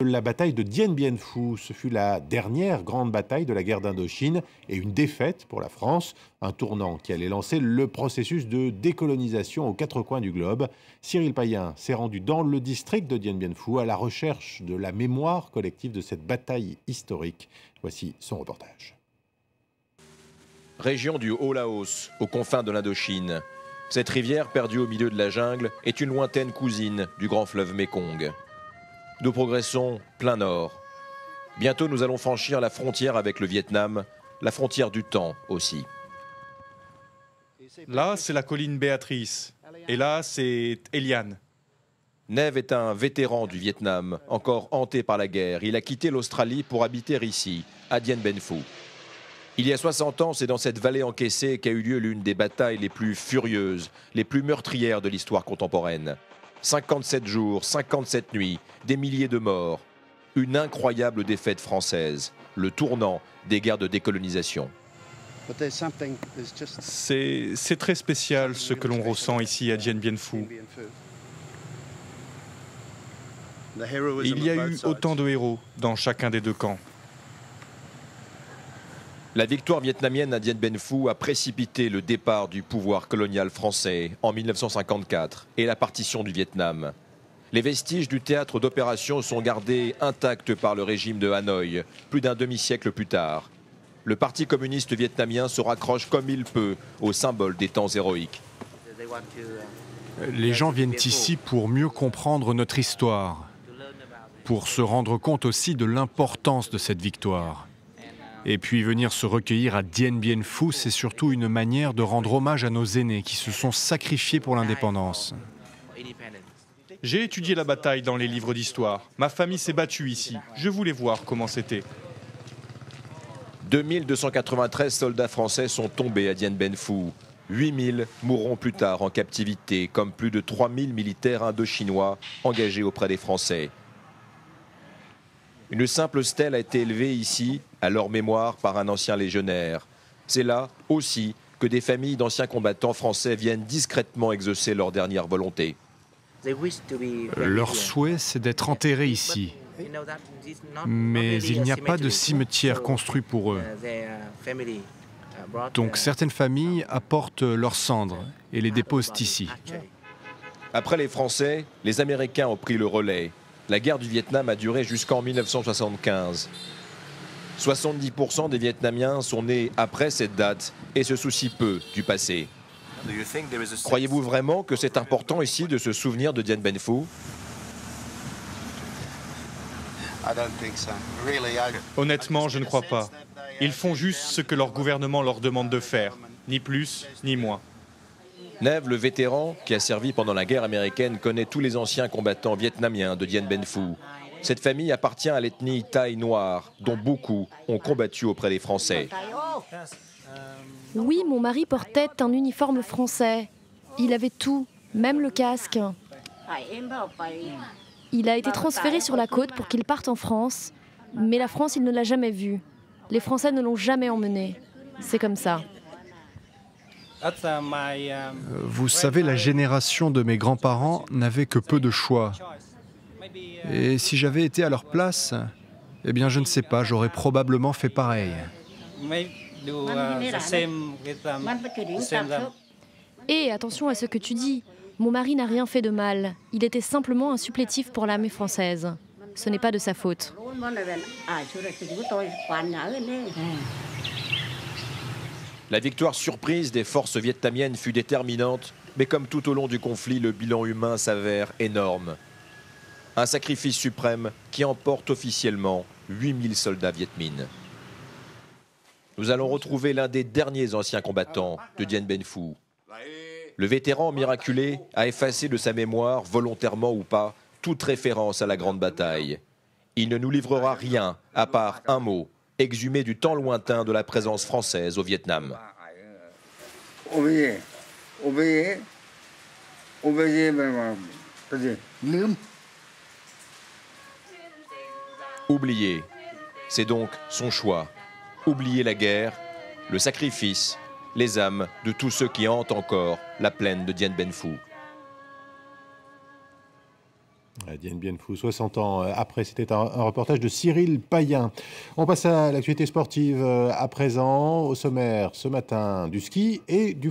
La bataille de Dien Bien Phu, ce fut la dernière grande bataille de la guerre d'Indochine et une défaite pour la France, un tournant qui allait lancer le processus de décolonisation aux quatre coins du globe. Cyril Payen s'est rendu dans le district de Dien Bien Phu à la recherche de la mémoire collective de cette bataille historique. Voici son reportage. Région du Haut-Laos, aux confins de l'Indochine. Cette rivière perdue au milieu de la jungle est une lointaine cousine du grand fleuve Mékong. Nous progressons plein nord. Bientôt, nous allons franchir la frontière avec le Vietnam, la frontière du temps aussi. Là, c'est la colline Béatrice. Et là, c'est Eliane. Neve est un vétéran du Vietnam, encore hanté par la guerre. Il a quitté l'Australie pour habiter ici, à Dien Bien Phu. Il y a 60 ans, c'est dans cette vallée encaissée qu'a eu lieu l'une des batailles les plus furieuses, les plus meurtrières de l'histoire contemporaine. 57 jours, 57 nuits, des milliers de morts. Une incroyable défaite française, le tournant des guerres de décolonisation. C'est très spécial ce que l'on ressent ici à Dien Bien Phu. Il y a eu autant de héros dans chacun des deux camps. La victoire vietnamienne à Dien Bien Phu a précipité le départ du pouvoir colonial français en 1954 et la partition du Vietnam. Les vestiges du théâtre d'opération sont gardés intacts par le régime de Hanoï, plus d'un demi-siècle plus tard. Le Parti communiste vietnamien se raccroche comme il peut au symbole des temps héroïques. Les gens viennent ici pour mieux comprendre notre histoire, pour se rendre compte aussi de l'importance de cette victoire. Et puis venir se recueillir à Dien Bien Phu, c'est surtout une manière de rendre hommage à nos aînés qui se sont sacrifiés pour l'indépendance. J'ai étudié la bataille dans les livres d'histoire. Ma famille s'est battue ici. Je voulais voir comment c'était. 2293 soldats français sont tombés à Dien Bien Phu. 8000 mourront plus tard en captivité, comme plus de 3000 militaires indochinois engagés auprès des Français. Une simple stèle a été élevée ici, à leur mémoire, par un ancien légionnaire. C'est là aussi que des familles d'anciens combattants français viennent discrètement exaucer leur dernière volonté. Leur souhait, c'est d'être enterrés ici. Mais il n'y a pas de cimetière construit pour eux. Donc certaines familles apportent leurs cendres et les déposent ici. Après les Français, les Américains ont pris le relais. La guerre du Vietnam a duré jusqu'en 1975. 70% des Vietnamiens sont nés après cette date et se soucient peu du passé. Croyez-vous vraiment que c'est important ici de se souvenir de Dien Bien Phu? Honnêtement, je ne crois pas. Ils font juste ce que leur gouvernement leur demande de faire, ni plus ni moins. Neve, le vétéran, qui a servi pendant la guerre américaine, connaît tous les anciens combattants vietnamiens de Dien Bien Phu. Cette famille appartient à l'ethnie Thaï noire, dont beaucoup ont combattu auprès des Français. Oui, mon mari portait un uniforme français. Il avait tout, même le casque. Il a été transféré sur la côte pour qu'il parte en France, mais la France, il ne l'a jamais vu. Les Français ne l'ont jamais emmené. C'est comme ça. Vous savez, la génération de mes grands-parents n'avait que peu de choix. Et si j'avais été à leur place, eh bien je ne sais pas, j'aurais probablement fait pareil. Et attention à ce que tu dis. Mon mari n'a rien fait de mal. Il était simplement un supplétif pour l'armée française. Ce n'est pas de sa faute. La victoire surprise des forces vietnamiennes fut déterminante, mais comme tout au long du conflit, le bilan humain s'avère énorme. Un sacrifice suprême qui emporte officiellement 8000 soldats Viet Minh. Nous allons retrouver l'un des derniers anciens combattants de Dien Bien Phu. Le vétéran miraculé a effacé de sa mémoire, volontairement ou pas, toute référence à la grande bataille. Il ne nous livrera rien, à part un mot, exhumé du temps lointain de la présence française au Vietnam. Oublier, c'est donc son choix. Oublier la guerre, le sacrifice, les âmes de tous ceux qui hantent encore la plaine de Dien Bien Phu. Dien Bien Phu, 60 ans après, c'était un reportage de Cyril Payen. On passe à l'actualité sportive à présent. Au sommaire ce matin, du ski et du foot.